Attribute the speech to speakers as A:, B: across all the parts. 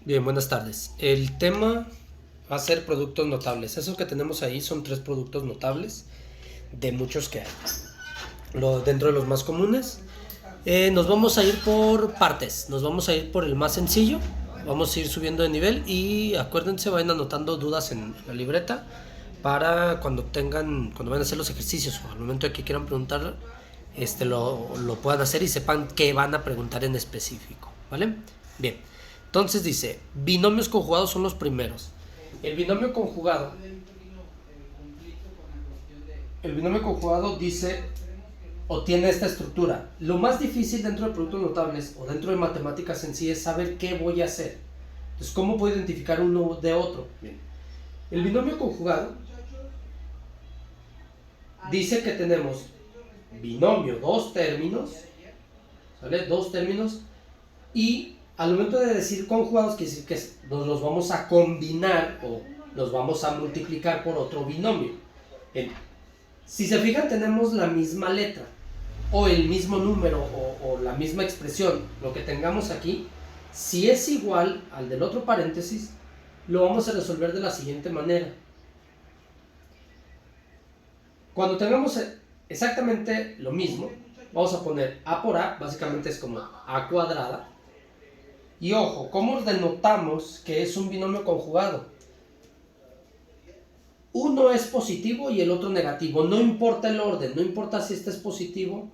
A: Bien, buenas tardes. El tema va a ser productos notables. Eso que tenemos ahí son 3 productos notables de muchos que hay. Dentro de los más comunes, nos vamos a ir por partes. Nos vamos a ir por el más sencillo. Vamos a ir subiendo de nivel y acuérdense, vayan anotando dudas en la libreta para cuando vayan a hacer los ejercicios o al momento de que quieran preguntar, lo puedan hacer y sepan qué van a preguntar en específico, ¿vale? Bien, entonces dice, binomios conjugados son los primeros. El binomio conjugado, el binomio conjugado dice o tiene esta estructura. Lo más difícil dentro de productos notables o dentro de matemáticas en sí es saber qué voy a hacer. Entonces, ¿cómo puedo identificar uno de otro? Bien. El binomio conjugado dice que tenemos binomio, dos términos, ¿sale? Dos términos, y al momento de decir conjugados, quiere decir que nos los vamos a combinar o los vamos a multiplicar por otro binomio. Bien. Si se fijan, tenemos la misma letra o el mismo número o la misma expresión, lo que tengamos aquí, si es igual al del otro paréntesis, lo vamos a resolver de la siguiente manera. Cuando tengamos exactamente lo mismo, vamos a poner a por a, básicamente es como a cuadrada. Y ojo, ¿cómo denotamos que es un binomio conjugado? Uno es positivo y el otro negativo, no importa el orden, no importa si este es positivo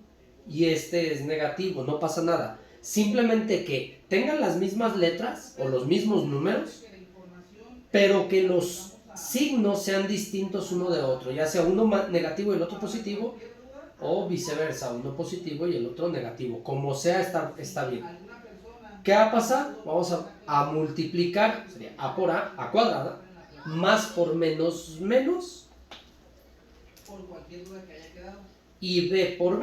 A: y este es negativo, no pasa nada. Simplemente que tengan las mismas letras o los mismos números, pero que los signos sean distintos uno de otro, ya sea uno negativo y el otro positivo, o viceversa, uno positivo y el otro negativo. Como sea, está bien. ¿Qué va a pasar? Vamos a multiplicar, sería a por a cuadrada, más por menos, y b por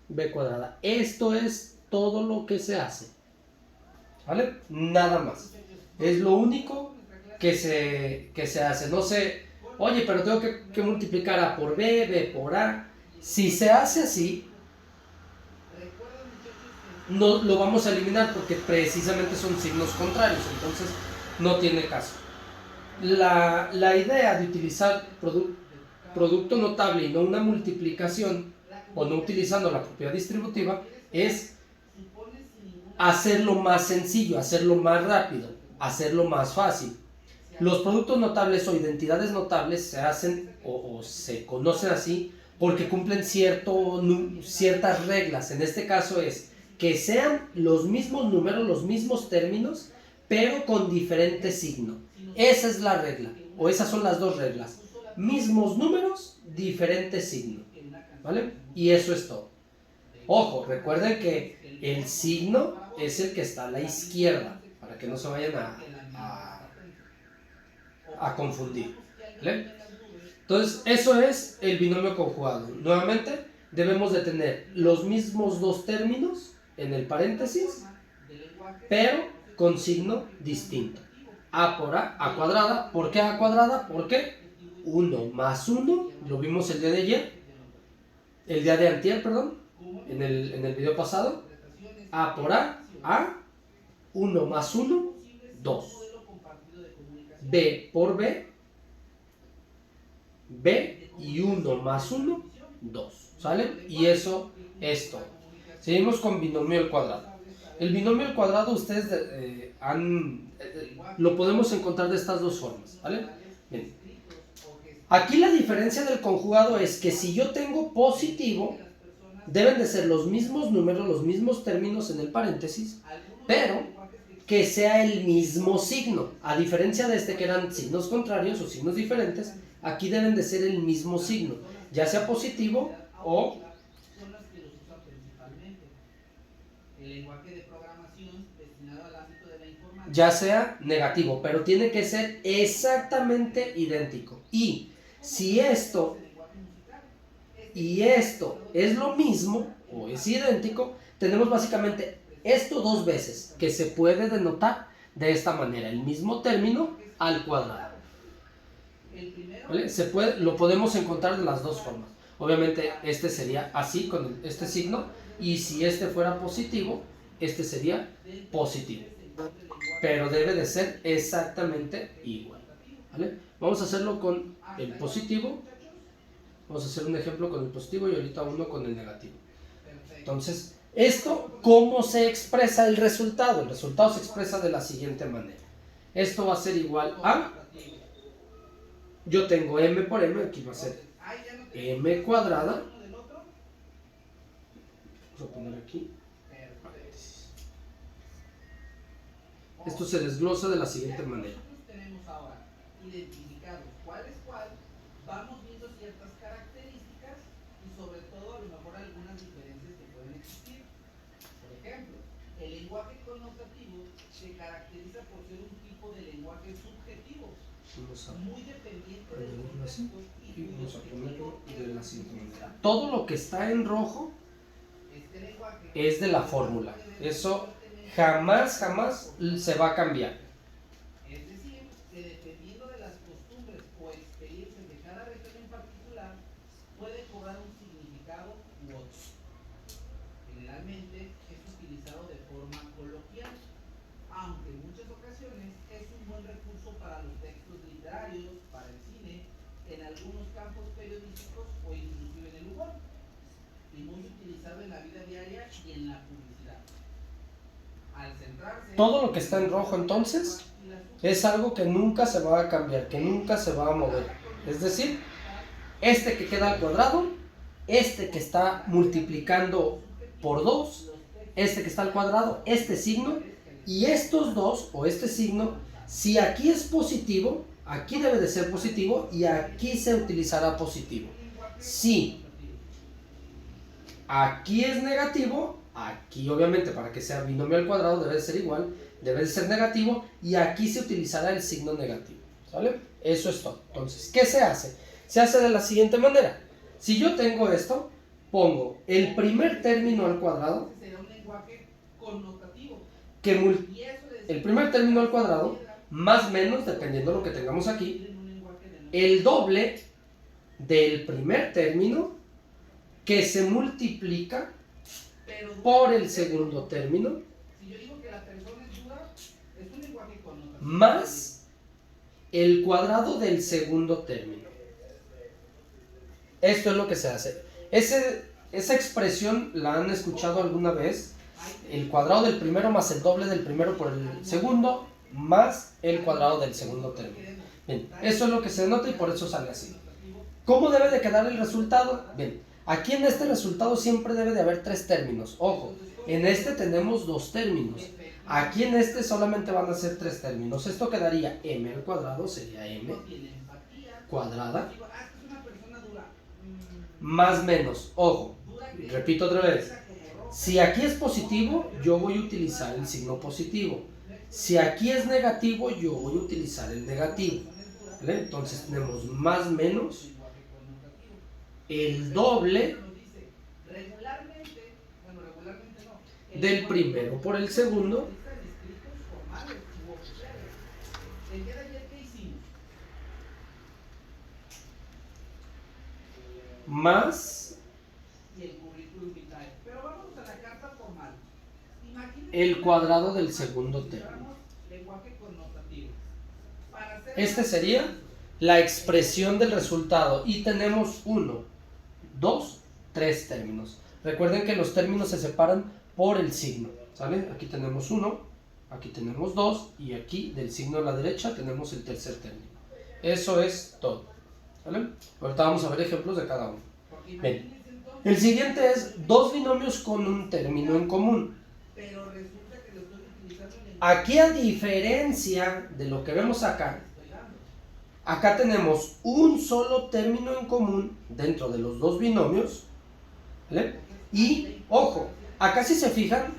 A: b cuadrada. Esto es todo lo que se hace, ¿vale? Nada más. Es lo único que se hace. No sé, oye, pero tengo que multiplicar a por b por a. Si se hace así, no lo vamos a eliminar porque precisamente son signos contrarios, entonces no tiene caso. La idea de utilizar producto notable y no una multiplicación o no utilizando la propiedad distributiva es hacerlo más sencillo, hacerlo más rápido, hacerlo más fácil. Los productos notables o identidades notables se hacen o se conocen así porque cumplen ciertas reglas. En este caso es que sean los mismos números, los mismos términos, pero con diferente signo. Esa es la regla, o esas son las dos reglas. Mismos números, diferente signo, ¿vale? Y eso es todo. Ojo, recuerden que el signo es el que está a la izquierda, para que no se vayan a confundir, ¿vale? Entonces, eso es el binomio conjugado. Nuevamente, debemos de tener los mismos dos términos en el paréntesis, pero con signo distinto. A por a cuadrada. ¿Por qué a cuadrada? Porque 1 más 1, lo vimos el día de antier, perdón, en el video pasado. A por a, 1 más 1, 2. B por b y 1 más 1, 2, ¿sale? Y eso es todo. Seguimos con binomio al cuadrado. El binomio al cuadrado ustedes lo podemos encontrar de estas dos formas, ¿vale? Bien. Aquí la diferencia del conjugado es que si yo tengo positivo, deben de ser los mismos números, los mismos términos en el paréntesis, pero que sea el mismo signo. A diferencia de que eran signos contrarios o signos diferentes, aquí deben de ser el mismo signo, ya sea positivo o ya sea negativo, pero tiene que ser exactamente idéntico. Y si esto y esto es lo mismo o es idéntico, tenemos básicamente esto dos veces, que se puede denotar de esta manera, el mismo término al cuadrado. ¿Vale? Lo podemos encontrar de las dos formas. Obviamente este sería así con este signo, y si este fuera positivo, este sería positivo. Pero debe de ser exactamente igual. ¿Vale? Vamos a hacerlo con el positivo. Vamos a hacer un ejemplo con el positivo y ahorita uno con el negativo. Entonces, esto, ¿cómo se expresa el resultado? El resultado se expresa de la siguiente manera. Esto va a ser igual a... Yo tengo m por m, aquí va a ser m cuadrada. Vamos a poner aquí. Esto se desglosa de la siguiente manera.
B: Tenemos ahora identificados cuál es cuál, vamos viendo ciertas características y sobre todo a lo mejor algunas diferencias que pueden existir. Por ejemplo, el lenguaje connotativo se caracteriza por ser un tipo de lenguaje subjetivo, muy dependiente de los contextos y
A: vamos a ponerlo de la siguiente manera. Todo lo que está en rojo es de la fórmula. Eso jamás se va a cambiar.
B: Es decir, que dependiendo de las costumbres o experiencias de cada región en particular, puede cobrar un significado u otro. Generalmente es utilizado de forma coloquial, aunque en muchas ocasiones es un buen recurso para los textos literarios, para el cine, en algunos campos periodísticos o inclusive en el humor, y muy utilizado en la vida diaria y en la publicidad.
A: Todo lo que está en rojo entonces es algo que nunca se va a cambiar, que nunca se va a mover. Es decir, este que queda al cuadrado, este que está multiplicando por 2, este que está al cuadrado, este signo, y estos dos, o este signo, si aquí es positivo, aquí debe de ser positivo y aquí se utilizará positivo. Si aquí es negativo, aquí obviamente para que sea binomio al cuadrado debe de ser igual, debe de ser negativo y aquí se utilizará el signo negativo, ¿sale? Eso es todo. Entonces, ¿qué se hace? Se hace de la siguiente manera. Si yo tengo esto, pongo el primer término al cuadrado, el primer término al cuadrado, más menos, dependiendo de lo que tengamos aquí, el doble del primer término que se multiplica por el segundo término más el cuadrado del segundo término. Esto es lo que se hace. Esa expresión la han escuchado alguna vez. El cuadrado del primero más el doble del primero por el segundo más el cuadrado del segundo término. Bien, eso es lo que se denota y por eso sale así. ¿Cómo debe de quedar el resultado? Bien, aquí en este resultado siempre debe de haber 3 términos. Ojo, en este tenemos 2 términos. Aquí en este solamente van a ser 3 términos. Esto quedaría m al cuadrado, sería m cuadrada, más menos. Ojo, repito otra vez. Si aquí es positivo, yo voy a utilizar el signo positivo. Si aquí es negativo, yo voy a utilizar el negativo. ¿Vale? Entonces tenemos más menos el doble del primero por el segundo más el cuadrado del segundo término. Este sería la expresión del resultado y tenemos 1, 2, 3 términos. Recuerden que los términos se separan por el signo, ¿sale? Aquí tenemos 1, aquí tenemos 2 y aquí del signo a la derecha tenemos el tercer término. Eso es todo, ¿vale? Ahorita vamos a ver ejemplos de cada uno. Bien. El siguiente es 2 binomios con un término en común. Aquí, a diferencia de lo que vemos acá, acá tenemos un solo término en común dentro de los 2 binomios, ¿vale? Y, ojo, acá si se fijan,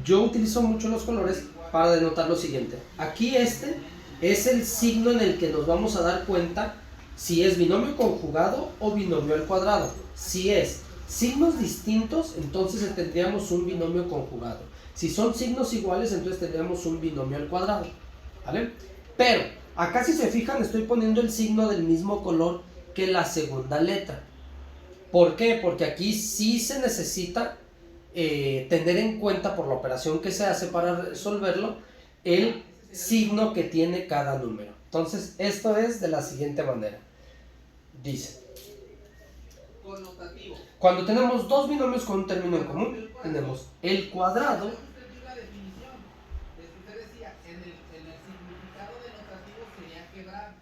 A: yo utilizo mucho los colores para denotar lo siguiente. Aquí este es el signo en el que nos vamos a dar cuenta si es binomio conjugado o binomio al cuadrado. Si es signos distintos, entonces tendríamos un binomio conjugado. Si son signos iguales, entonces tendríamos un binomio al cuadrado, ¿vale? Pero acá si se fijan estoy poniendo el signo del mismo color que la segunda letra. ¿Por qué? Porque aquí sí se necesita tener en cuenta por la operación que se hace para resolverlo el signo que tiene cada número. Entonces, esto es de la siguiente manera. Dice,
B: Connotativo.
A: cuando tenemos dos binomios con un término en común, tenemos el cuadrado.
B: Usted dio la definición. Usted decía, en el significado denotativo sería quebrar.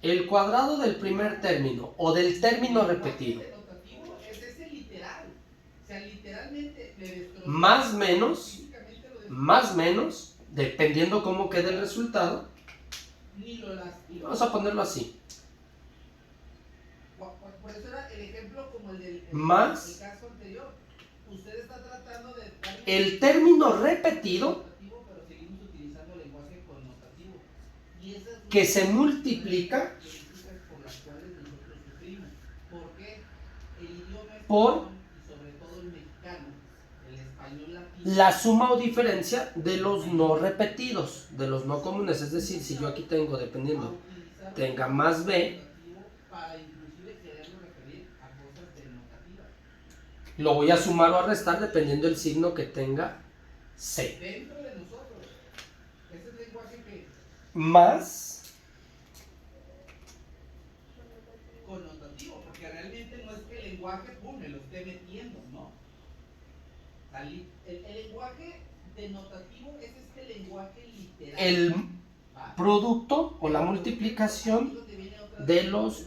A: El cuadrado del primer término o del término repetido.
B: El denotativo es ese literal. O sea, literalmente le destrozó.
A: Más menos, dependiendo cómo quede el resultado.
B: Ni lo lastimó.
A: Vamos a ponerlo así.
B: Por eso era el ejemplo como el del
A: más
B: el caso anterior. Usted está tratando de dar
A: el término repetido,
B: pero seguimos utilizando lenguaje connotativo. Y esas
A: que se multiplica
B: por las cuales nosotros sufrimos. ¿Por qué? El idioma
A: por
B: y sobre todo el mexicano, el español latino,
A: la suma o diferencia de los no repetidos, de los no comunes. Es decir, si yo aquí tengo, dependiendo, tenga más b,
B: para inclusive quererlo referir a cosas denotativas.
A: lo voy a sumar o a restar dependiendo del signo que tenga c.
B: Dentro de nosotros, ese es lenguaje que
A: Más
B: connotativo, porque realmente no es que el lenguaje, pum, me lo esté metiendo, ¿no? El lenguaje denotativo es este lenguaje literal.
A: el producto o la multiplicación de los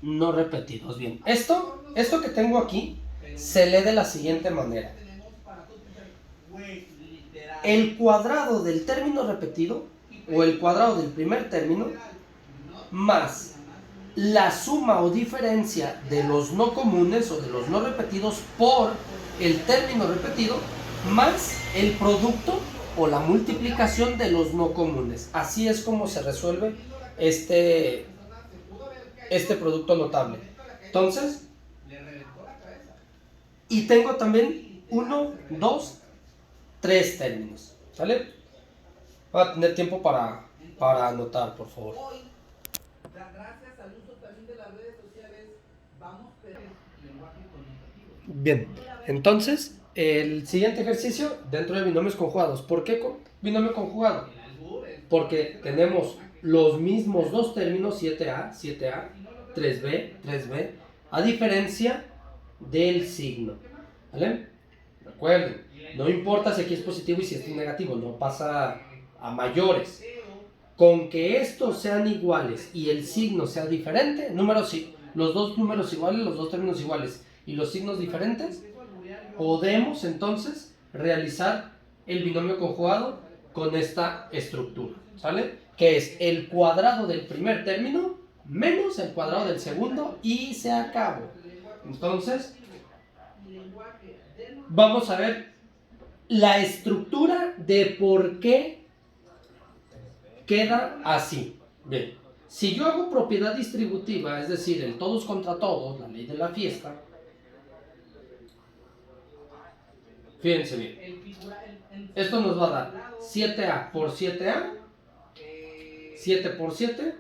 A: no repetidos. Bien, esto que tengo aquí se lee de la siguiente manera. El cuadrado del término repetido o el cuadrado del primer término más la suma o diferencia de los no comunes o de los no repetidos por el término repetido más el producto o la multiplicación de los no comunes. Así es como se resuelve este producto notable. Entonces, y tengo también 1, 2, 3 términos. ¿Sale? Va a tener tiempo para anotar, por favor.
B: Hoy, gracias al uso también de las redes sociales, vamos a ver el lenguaje connotativo.
A: Bien, entonces, el siguiente ejercicio dentro de binomios conjugados. ¿Por qué binomio conjugado? Porque tenemos los mismos dos términos, 7A, 7A, 3B, 3B, a diferencia del signo. ¿Vale? Recuerden, no importa si aquí es positivo y si este es negativo, no pasa a mayores. Con que estos sean iguales y el signo sea diferente, los dos números iguales, los dos términos iguales y los signos diferentes, podemos entonces realizar el binomio conjugado con esta estructura, ¿sale? Que es el cuadrado del primer término menos el cuadrado del segundo y se acabó. Entonces, vamos a ver la estructura de por qué queda así. Bien, si yo hago propiedad distributiva, es decir, el todos contra todos, la ley de la fiesta, fíjense bien, esto nos va a dar 7A por 7A, 7 por 7,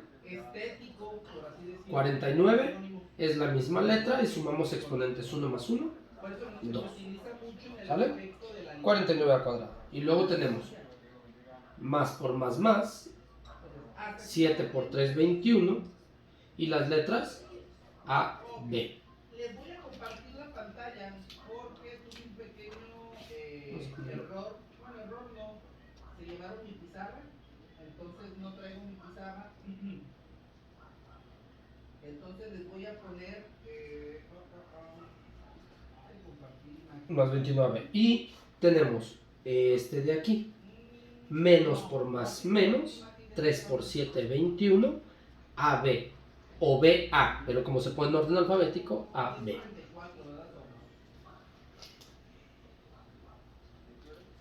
A: 49, es la misma letra y sumamos exponentes 1 más 1, 2. ¿Sale? 49 al cuadrado. Y luego tenemos más por más, 7 por 3, 21, y las letras A, B.
B: Les voy a compartir la pantalla porque tuve un pequeño error. Bueno, error no. Se llevaron mi pizarra, entonces no traigo mi pizarra. Entonces les voy a poner
A: más 29. Y tenemos este de aquí. Menos por más menos. 3 por 7, 21. AB. O BA. Pero como se pone en orden alfabético, AB.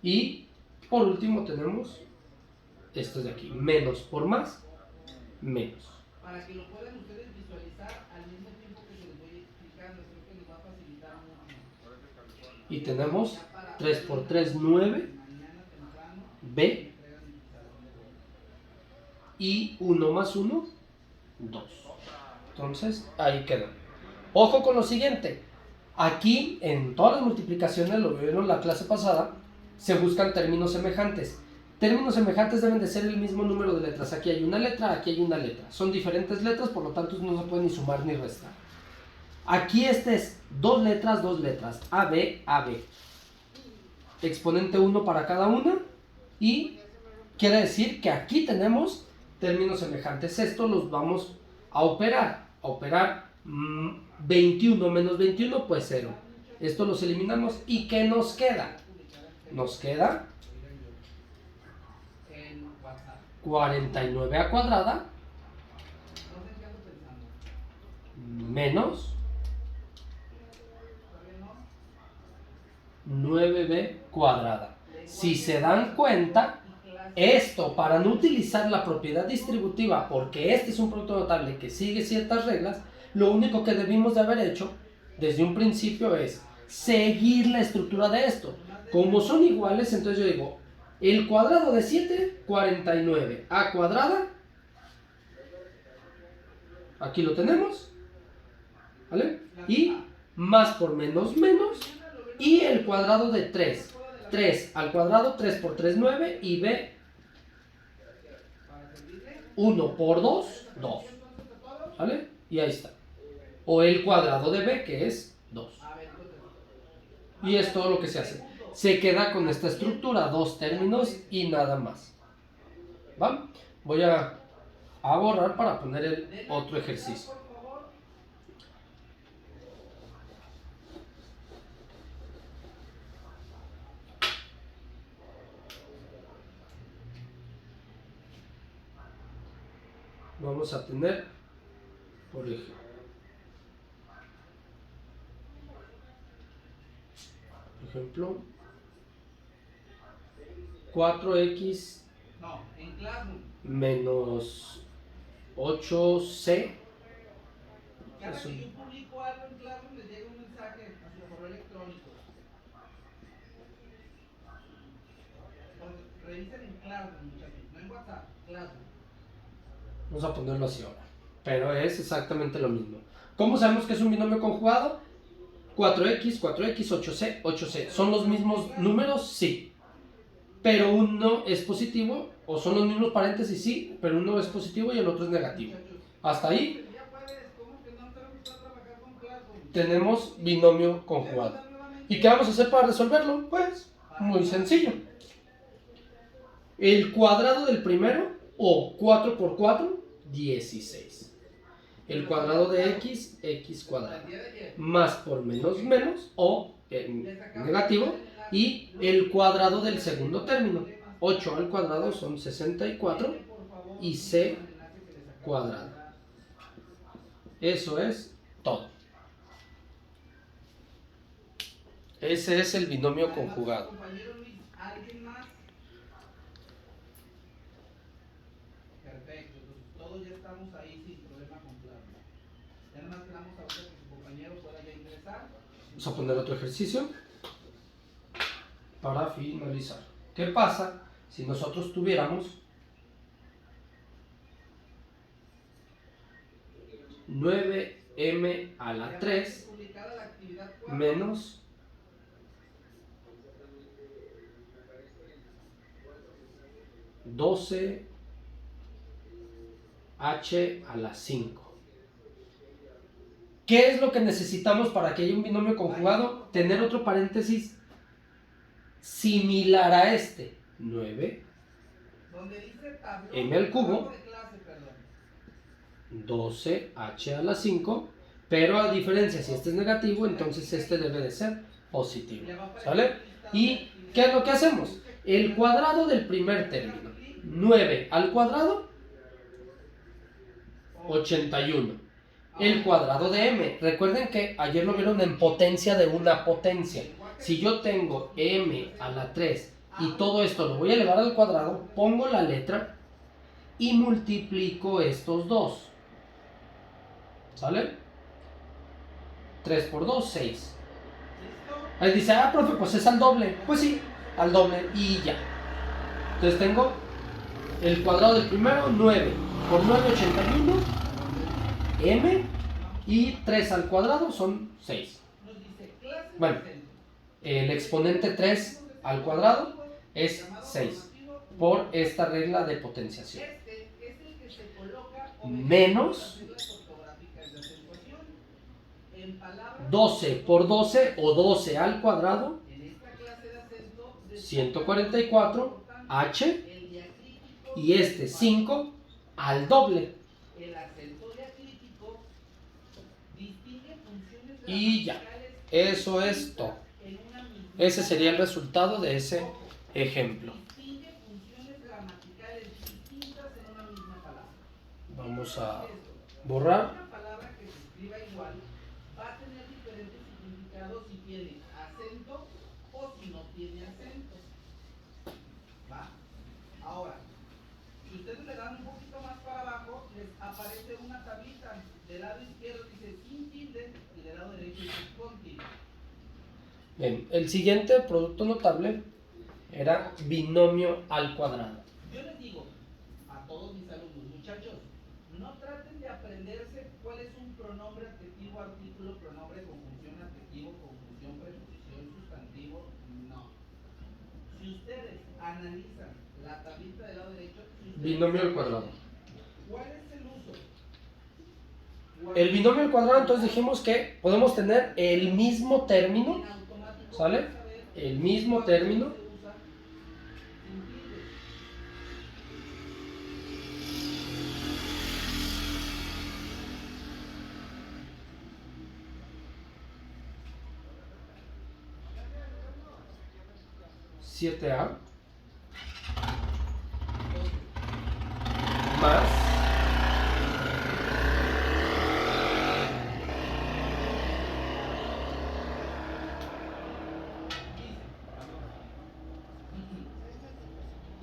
A: Y por último tenemos esto de aquí. Menos por más menos.
B: Para que lo puedan ustedes visualizar al mismo tiempo que se les voy explicando, creo que les va a facilitar mucho.
A: Y tenemos 3 por 3, 9, B, y 1 más 1, 2. Entonces, ahí quedó. Ojo con lo siguiente. Aquí, en todas las multiplicaciones, lo vieron la clase pasada, se buscan términos semejantes. Términos semejantes deben de ser el mismo número de letras. Aquí hay una letra, aquí hay una letra. Son diferentes letras, por lo tanto no se pueden ni sumar ni restar. Aquí este es 2 letras, A, B, A, B. Exponente 1 para cada una. Y quiere decir que aquí tenemos términos semejantes. Esto los vamos a operar. 21 menos 21, pues 0. Esto los eliminamos. ¿Y qué nos queda? Nos queda 49 a cuadrada menos 9b cuadrada. Si se dan cuenta, esto, para no utilizar la propiedad distributiva, porque este es un producto notable que sigue ciertas reglas, lo único que debimos de haber hecho desde un principio es seguir la estructura de esto. Como son iguales, entonces yo digo, el cuadrado de 7, 49, a cuadrada, aquí lo tenemos, ¿vale? Y más por menos, menos, y el cuadrado de 3, 3 al cuadrado, 3 por 3, 9, y b, 1 por 2, 2, ¿vale? Y ahí está. O el cuadrado de b, que es 2. Y es todo lo que se hace. Se queda con esta estructura, 2 términos y nada más. ¿Va? Voy a borrar para poner el otro ejercicio. Vamos a tener, por ejemplo, 4x menos 8c.
B: Cada que yo publico algo en Classroom, les llega un mensaje a su correo electrónico. Revisen en Classroom, muchachos, no en WhatsApp, Classroom.
A: Vamos a ponerlo así ahora. Pero es exactamente lo mismo. ¿Cómo sabemos que es un binomio conjugado? 4x, 4x, 8c, 8c. ¿Son los mismos números? Sí. Pero uno es positivo, o son los mismos paréntesis, sí, pero uno es positivo y el otro es negativo. Hasta ahí tenemos binomio conjugado. ¿Y qué vamos a hacer para resolverlo? Pues muy sencillo. El cuadrado del primero, o 4 por 4, 16. El cuadrado de x, x cuadrado. Más por menos, menos, o negativo. Y el cuadrado del segundo término. 8 al cuadrado son 64. Y c cuadrado. Eso es todo. Ese es el binomio conjugado.
B: Perfecto, todos ya estamos ahí sin problema con Classroom. Ya nada más quedamos ahorita que su compañero pueda ya ingresar.
A: Vamos a poner otro ejercicio para finalizar. ¿Qué pasa si nosotros tuviéramos 9m a la 3 menos 12h a la 5? ¿Qué es lo que necesitamos para que haya un binomio conjugado? Tener otro paréntesis similar a este. 9 m al cubo 12h a la 5, pero a diferencia, si este es negativo, entonces este debe de ser positivo. ¿Sale? ¿Y qué es lo que hacemos? El cuadrado del primer término. 9 al cuadrado, 81. El cuadrado de m. Recuerden que ayer lo vieron en potencia de una potencia. Si yo tengo m a la 3 y todo esto lo voy a elevar al cuadrado, pongo la letra y multiplico estos dos. ¿Sale? 3 por 2, 6. Ahí dice, profe, pues es al doble. Pues sí, al doble y ya. Entonces tengo el cuadrado del primero, 9 por 9, 81. M y 3 al cuadrado son 6. Bueno, el exponente 3 al cuadrado es 6 por esta regla de potenciación. Menos 12 por 12 o 12 al cuadrado, 144 h, y este 5 al doble. Y ya, eso es todo. Ese sería el resultado de ese ejemplo. Vamos a borrar.
B: Una palabra que se escriba igual va a tener diferentes significados si tiene acento o si no tiene acento. ¿Va? Ahora, si ustedes le dan un poquito más para abajo, les aparece una tablita. Del lado izquierdo dice sin tilde y del lado derecho dice con tilde.
A: Bien, el siguiente producto notable era binomio al cuadrado.
B: Yo les digo a todos mis alumnos, muchachos, no traten de aprenderse cuál es un pronombre, adjetivo, artículo, pronombre, conjunción, adjetivo, conjunción, preposición, sustantivo. No. Si ustedes analizan la tablita del lado derecho,
A: Binomio al cuadrado.
B: ¿cuál es el uso?
A: El binomio al cuadrado, entonces dijimos que podemos tener el mismo término, ¿sale? El mismo término. (7a) más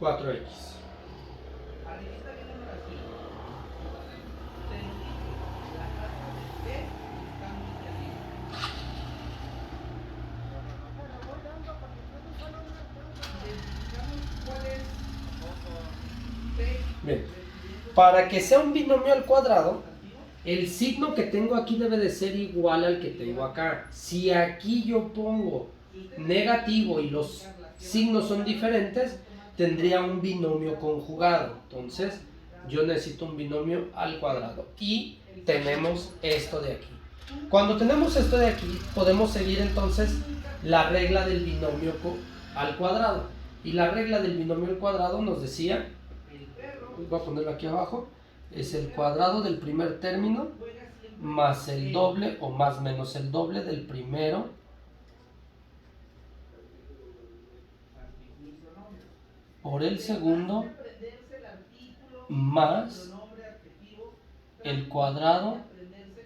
A: (4x).
B: Arribita viene una oración. Se nos dice la casa de B está muy arriba. Identificamos cuál es B.
A: Bien, para que sea un binomio al cuadrado, el signo que tengo aquí debe de ser igual al que tengo acá. Si aquí yo pongo negativo y los signos son diferentes, tendría un binomio conjugado. Entonces, yo necesito un binomio al cuadrado. Y tenemos esto de aquí. Cuando tenemos esto de aquí, podemos seguir entonces la regla del binomio al cuadrado. Y la regla del binomio al cuadrado nos decía, voy a ponerlo aquí abajo, es el cuadrado del primer término más el doble o más menos el doble del primero por el segundo más el cuadrado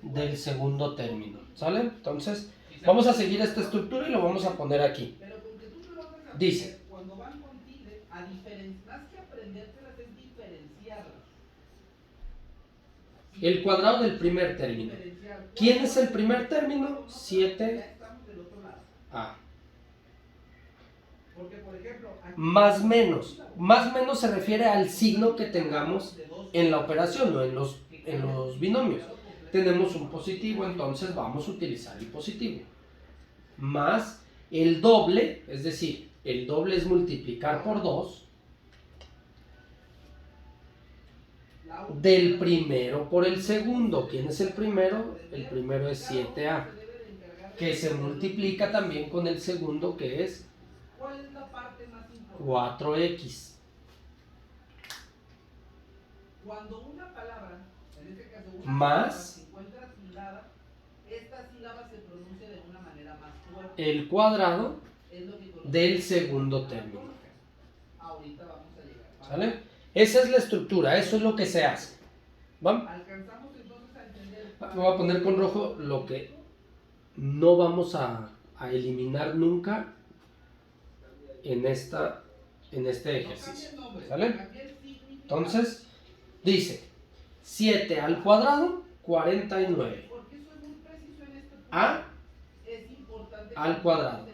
A: del segundo término. ¿Sale? Entonces, vamos a seguir esta estructura y lo vamos a poner aquí. Dice, el cuadrado del primer término. ¿Quién es el primer término? 7a. Más menos. Más menos se refiere al signo que tengamos en la operación o en los binomios. Tenemos un positivo, entonces vamos a utilizar el positivo. Más el doble, es decir, el doble es multiplicar por 2 del primero por el segundo. ¿Quién es el primero? El primero es 7a, que se multiplica también con el segundo, que es 4x.
B: Cuando una palabra, en este caso una
A: más
B: se encuentra tilada, esta sílaba se pronuncia de una manera más fuerte.
A: El cuadrado del segundo término.
B: Ahorita vamos a llegar.
A: ¿Sale? Esa es la estructura, eso es lo que se hace. ¿Vamos?
B: Alcanzamos entonces a entender.
A: Voy a poner con rojo lo que no vamos a eliminar nunca en este ejercicio. ¿Sale? Entonces, dice 7 al cuadrado, 49. A al cuadrado.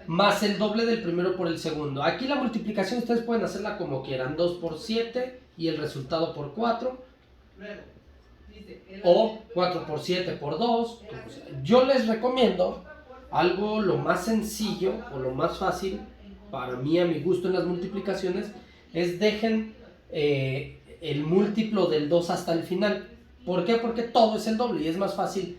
A: Más el doble del primero por el segundo. Aquí la multiplicación ustedes pueden hacerla como quieran. 2 por 7 y el resultado por 4. O 4 por 7 por 2. Yo les recomiendo algo lo más sencillo o lo más fácil, para mí, a mi gusto en las multiplicaciones, es dejen el múltiplo del 2 hasta el final. ¿Por qué? Porque todo es el doble y es más fácil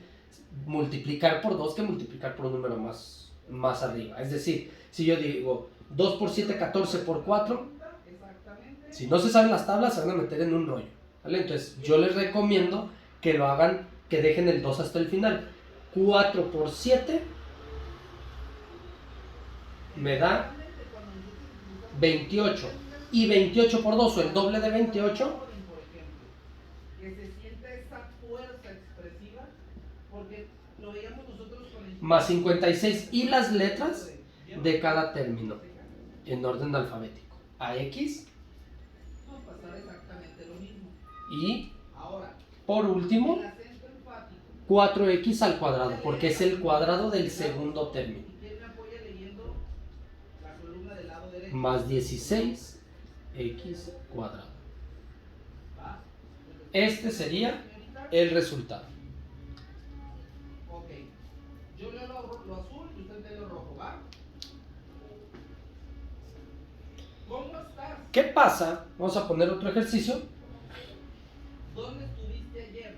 A: multiplicar por 2 que multiplicar por un número más arriba. Es decir, si yo digo 2 por 7, 14 por 4, si no se saben las tablas se van a meter en un rollo, ¿vale? Entonces yo les recomiendo que lo hagan, que dejen el 2 hasta el final. 4 por 7 me da 28. Y 28 por 2 o el doble de 28
B: que se sienta esa fuerza expresiva, porque lo veíamos nosotros con el
A: más 56 y las letras de cada término en orden alfabético. AX
B: no pasaba exactamente lo mismo.
A: y
B: Ahora,
A: por último
B: el acento enfático.
A: 4x al cuadrado, porque es el cuadrado del segundo término.
B: ¿Y quién me apoya leyendo la columna del lado derecho?
A: Más 16x cuadrado.
B: ¿Va?
A: Este sería el resultado.
B: Ok. Yo leo lo azul y usted lee lo rojo, ¿va? ¿Cómo estás?
A: ¿Qué pasa? Vamos a poner otro ejercicio.
B: ¿Dónde estuviste ayer?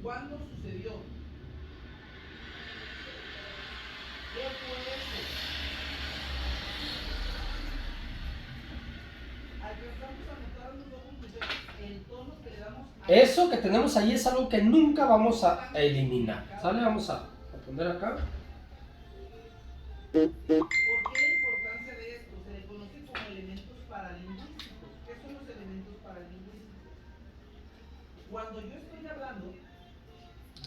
B: ¿Cuándo sucedió? ¿Qué fue eso? Alcanzamos a notar los dos conclusiones, el tono que le damos a
A: Eso que tenemos ahí es algo que nunca vamos a eliminar. ¿Sale? Vamos a poner acá.
B: ¿Por qué la importancia de esto? Se le conoce como elementos paralingüísticos. ¿Qué son los elementos paralingüísticos? Cuando yo estoy hablando,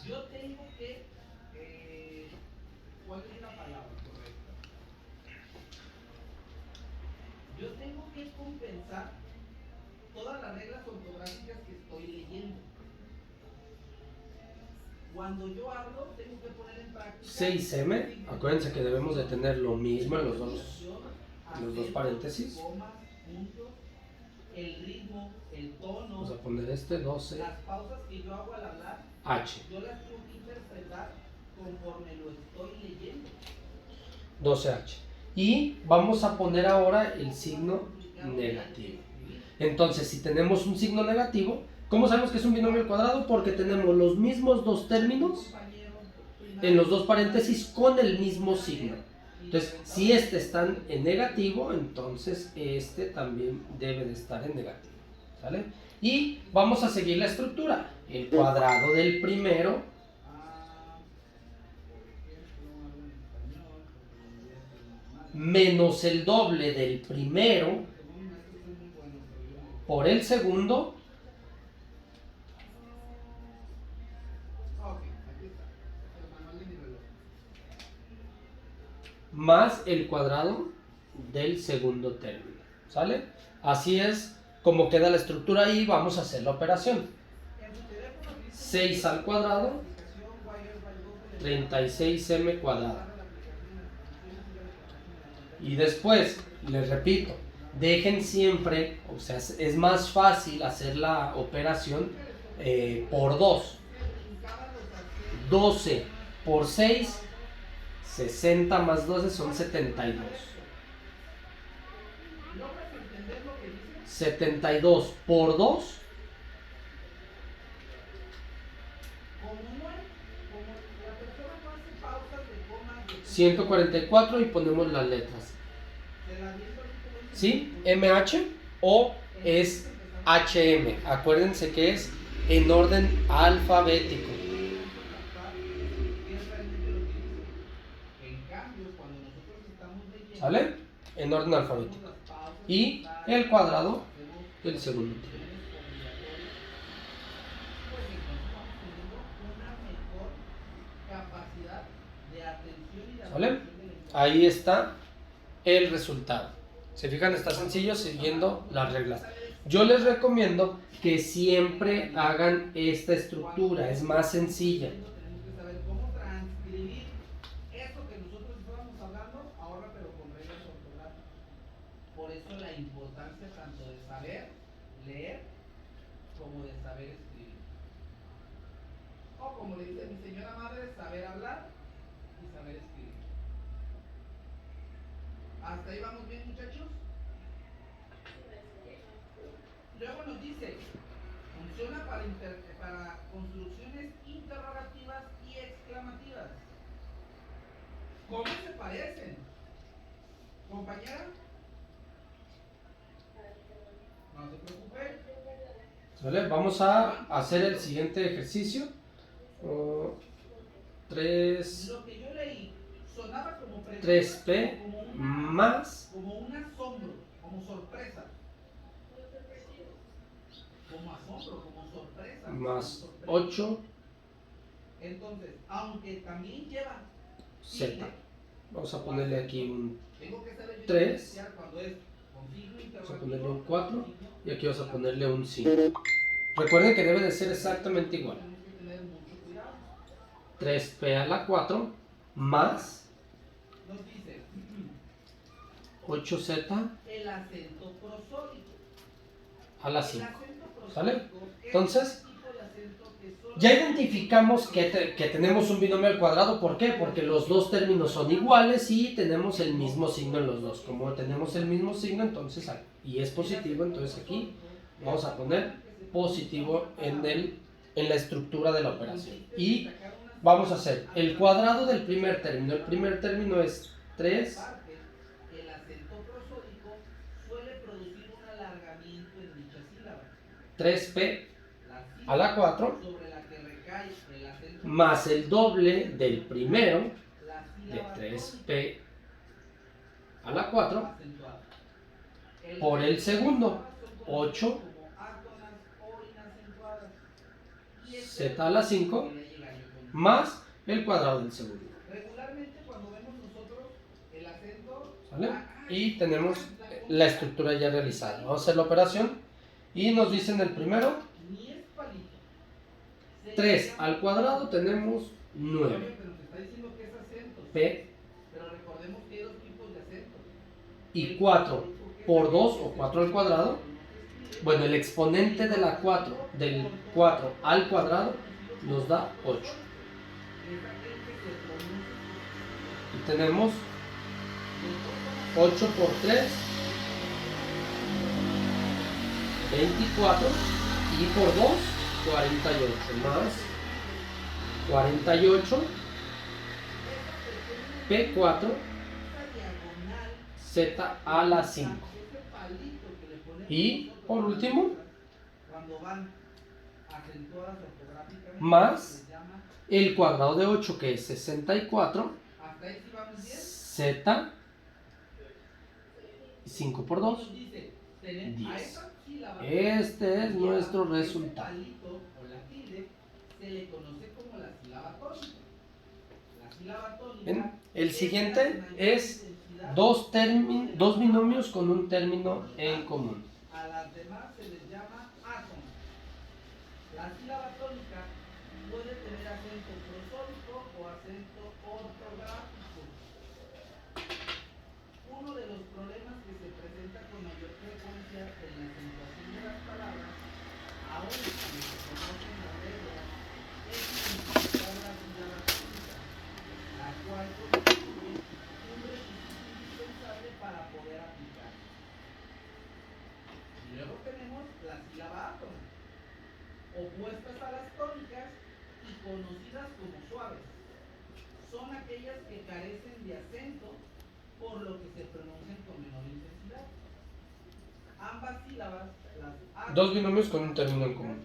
B: yo tengo que... ¿cuál es la palabra correcta? Yo tengo que compensar todas las reglas ortográficas que estoy leyendo. Cuando yo hablo, tengo que poner en práctica
A: 6M, acuérdense que debemos de tener lo mismo en los dos paréntesis.
B: comas, puntos, el ritmo, el tono,
A: Vamos a poner este 12H.
B: las pausas que yo hago al hablar, yo las tengo que interpretar conforme lo estoy leyendo.
A: 12H. Y vamos a poner ahora el signo negativo. Entonces, si tenemos un signo negativo, ¿cómo sabemos que es un binomio al cuadrado? Porque tenemos los mismos dos términos en los dos paréntesis con el mismo signo. Entonces, si este está en negativo, entonces este también debe de estar en negativo. ¿Sale? Y vamos a seguir la estructura. El cuadrado del primero menos el doble del primero por el segundo más el cuadrado del segundo término. ¿Sale? Así es como queda la estructura y vamos a hacer la operación. 6 al cuadrado, 36m cuadrado. Y después, les repito, dejen siempre, o sea, es más fácil hacer la operación por 2. 12 por 6, 60 más 12 son 72. 72 por 2, 144 y ponemos las letras. ¿Sí? MH o es HM. Acuérdense que es en orden alfabético. ¿Sale? En orden alfabético. Y el cuadrado del segundo término. ¿Sale? Ahí está el resultado. Se fijan, está sencillo siguiendo las reglas. Yo les recomiendo que siempre hagan esta estructura, es más sencilla.
B: Tenemos que saber cómo transcribir eso que nosotros estábamos hablando ahora, pero con reglas ortográficas. Por eso la importancia tanto de saber leer como de saber escribir. O como le dice mi señora madre, saber hablar y saber escribir. ¿Hasta ahí vamos bien, muchachos? Luego nos dice, funciona para construcciones interrogativas y exclamativas. ¿Cómo se parecen? Compañera, no se preocupe.
A: ¿Vale? Vamos a hacer el siguiente ejercicio. 3,
B: Lo que yo leí sonaba como pregunta,
A: 3P
B: como
A: más
B: como un asombro, como sorpresa. Como asombro, como sorpresa.
A: más
B: como sorpresa.
A: 8
B: Entonces, aunque también lleva
A: Z.
B: tilde,
A: Vamos a ponerle aquí un
B: tengo que saber
A: 3.
B: diferenciar cuando es con signo
A: Vamos a
B: interrogativo,
A: ponerle un 4
B: signo
A: y aquí vamos a ponerle un 5. Recuerden que debe de ser exactamente igual.
B: Tenemos que tener mucho cuidado.
A: 3P a la 4 más
B: Nos dice
A: 8Z
B: el acento prosódico.
A: a la
B: El
A: 5.
B: acento prosódico
A: ¿Sale?
B: es
A: Entonces,
B: un tipo de acento que solo
A: ya identificamos que tenemos un binomio al cuadrado. ¿Por qué? Porque los dos términos son iguales y tenemos el mismo signo en los dos. Como tenemos el mismo signo, entonces y es positivo, entonces aquí vamos a poner positivo en la estructura de la operación. Y vamos a hacer el cuadrado del primer término. El primer término es 3.
B: el acento prosódico suele producir un alargamiento en dicha sílaba.
A: 3P
B: La
A: a la 4
B: sobre la que recae el acento
A: más el doble del primero
B: la
A: de
B: sílaba
A: 3P a la 4
B: acentuada.
A: por el segundo, 8
B: Como átonas o inacentuadas. Y
A: Z a la 5
B: podría llegar yo con-
A: más el cuadrado del segundo.
B: Regularmente cuando vemos nosotros el acento
A: ¿Sale? Y tenemos la estructura ya realizada. Vamos a hacer la operación y nos dicen el primero
B: ni es palito.
A: 3 al cuadrado tenemos 9.
B: Pero nos está diciendo que es acento.
A: P
B: Pero recordemos que hay dos tipos de acentos.
A: y 4 por 2 o 4 al cuadrado. Bueno, el exponente de la 4 del 4 al cuadrado nos da 8.
B: Es aquel que se pronuncia
A: Y tenemos 8 por 3, 24 y por 2, 48 más 48 P4
B: diagonal.
A: Z a la 5.
B: Ese palito que le ponemos
A: Y
B: nosotros
A: por último,
B: cuando van acentuadas ortográficamente,
A: más
B: se llama,
A: el cuadrado de 8 que es 64
B: hasta ahí sí vamos bien.
A: Z 5 por 2.
B: Nos dice, a
A: 10.
B: esa sílaba
A: Este es nuestro
B: ese
A: resultado.
B: palito o la tilde se le conoce como la sílaba tónica. La sílaba tónica.
A: Bien, el siguiente es dos binomios con un término en común.
B: A las demás se les llama átonos. La sílaba tónica puede tener acento prosódico o acento ortográfico. Uno de los problemas que se presenta con mayor frecuencia en la acentuación de las palabras, aún cuando se conocen las reglas, es identificar la sílaba tónica, la cual constituye un requisito indispensable para poder aplicar. Y luego tenemos la sílaba átono, opuestas a las tónicas y conocidas como suaves. Son aquellas que carecen de acento, por lo que se pronuncian con menor intensidad. Ambas sílabas, las átonas,
A: Dos binomios con un término en común.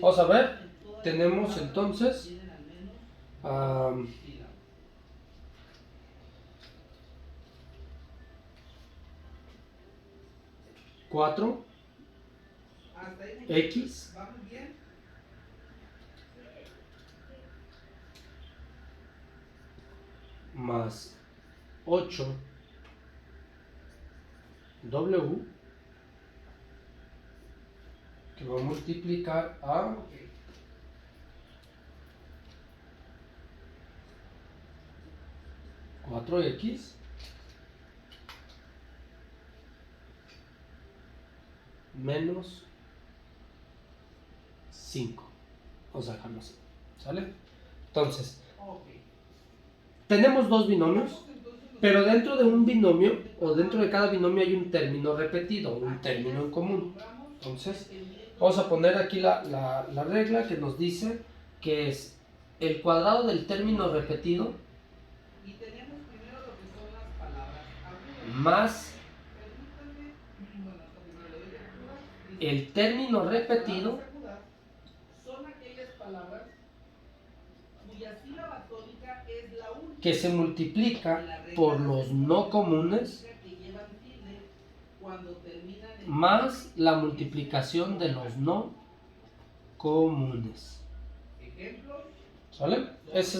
A: Vamos a ver, tenemos entonces
B: tienen al menos sílabas.
A: 4
B: Hasta ahí
A: X
B: vamos bien.
A: más 8 W que va a multiplicar a
B: Ok.
A: 4X menos 5. Vamos a dejarlo así. ¿Sale? Entonces,
B: Ok.
A: tenemos dos binomios,
B: Vamos entonces nosotros-
A: pero dentro de un binomio o dentro de cada binomio hay un término repetido, un término en común. Entonces, vamos a poner aquí la regla que nos dice que es el cuadrado del término repetido
B: Y tenemos primero lo que son las palabras agudas.
A: más
B: Permítanme, bueno, hasta que le doy lectura, dice,
A: el término repetido
B: las palabras agudas son aquellas palabras cuya sílaba tónica es la única
A: que se multiplica por los no comunes
B: que llevan tilde cuando terminan en
A: más la multiplicación de los no comunes.
B: ejemplos,
A: ¿Sale? Esa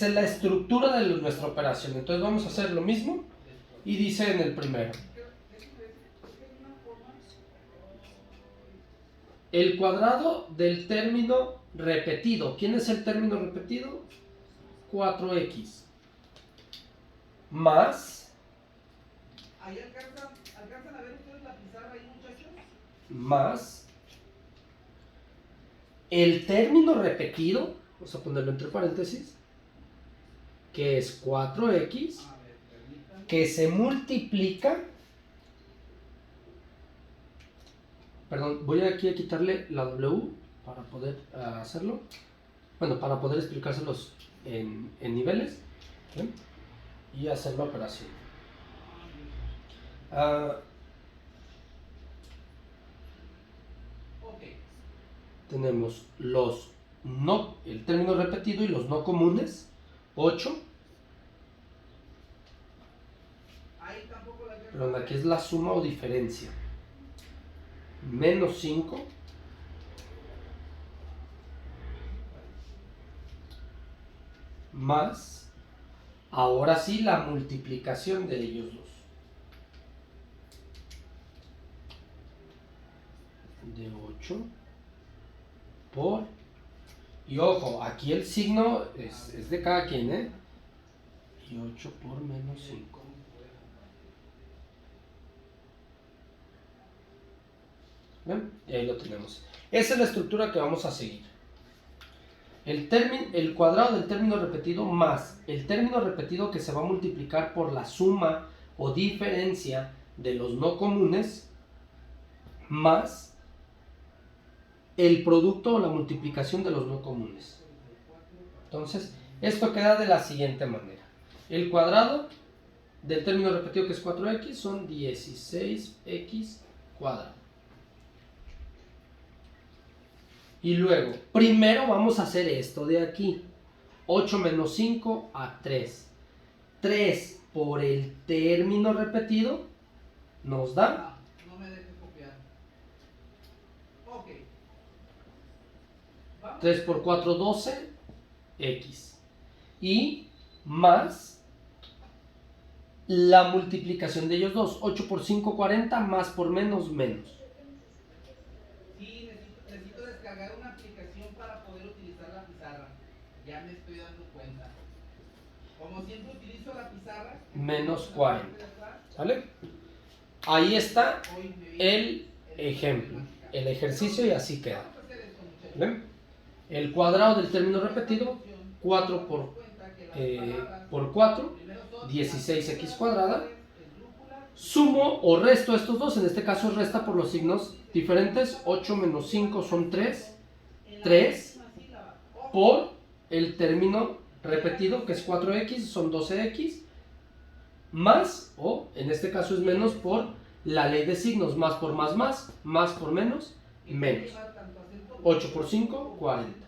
A: es la estructura de nuestra operación. Entonces vamos a hacer lo mismo y dice en el primero. El cuadrado del término repetido. ¿Quién es el término repetido? 4x. Más
B: ahí alcanzan a ver ustedes la pizarra ahí, muchachos.
A: más el término repetido, vamos a ponerlo entre paréntesis, que es 4x,
B: A ver, permítanme.
A: que se multiplica, perdón, voy aquí a quitarle la W para poder hacerlo, bueno, para poder explicárselos en niveles, ¿sí? Y hacer la operación.
B: Ok,
A: Tenemos el término repetido y los no comunes, 8,
B: ahí tampoco la alcanzan.
A: perdón, aquí es la suma o diferencia, menos 5, más, ahora sí, la multiplicación de ellos dos, de 8 por, y ojo, aquí el signo es de cada quien, ¿eh? Y 8 por menos 5. ¿Ven? Y ahí lo tenemos. Esa es la estructura que vamos a seguir. El cuadrado del término repetido más el término repetido que se va a multiplicar por la suma o diferencia de los no comunes más el producto o la multiplicación de los no comunes. Entonces, esto queda de la siguiente manera. El cuadrado del término repetido, que es 4x, son 16x cuadrado. Y luego, primero vamos a hacer esto de aquí. 8 menos 5 a 3. 3 por el término repetido nos da
B: No me dejes copiar. Ok. Vamos.
A: 3 por 4, 12, x. Y más la multiplicación de ellos dos. 8 por 5, 40, más por menos, menos.
B: Sí, necesito descargar una aplicación para poder utilizar la pizarra. Ya me estoy dando cuenta. Como siempre utilizo la pizarra.
A: Menos
B: en la
A: 40.
B: parte de atrás,
A: ¿Sale? Ahí está
B: hoy me viene
A: el ejemplo, el ejercicio, y así queda.
B: Vamos a hacer esto, muchachos.
A: ¿Ven? El cuadrado del término repetido, 4 por 4, 16x cuadrada. Sumo o resto estos dos, en este caso resta por los signos diferentes. 8 menos 5 son 3. 3 por el término repetido, que es 4x, son 12x. Más, o en este caso es menos, por la ley de signos. Más por más por menos, menos. 8 por 5, 40.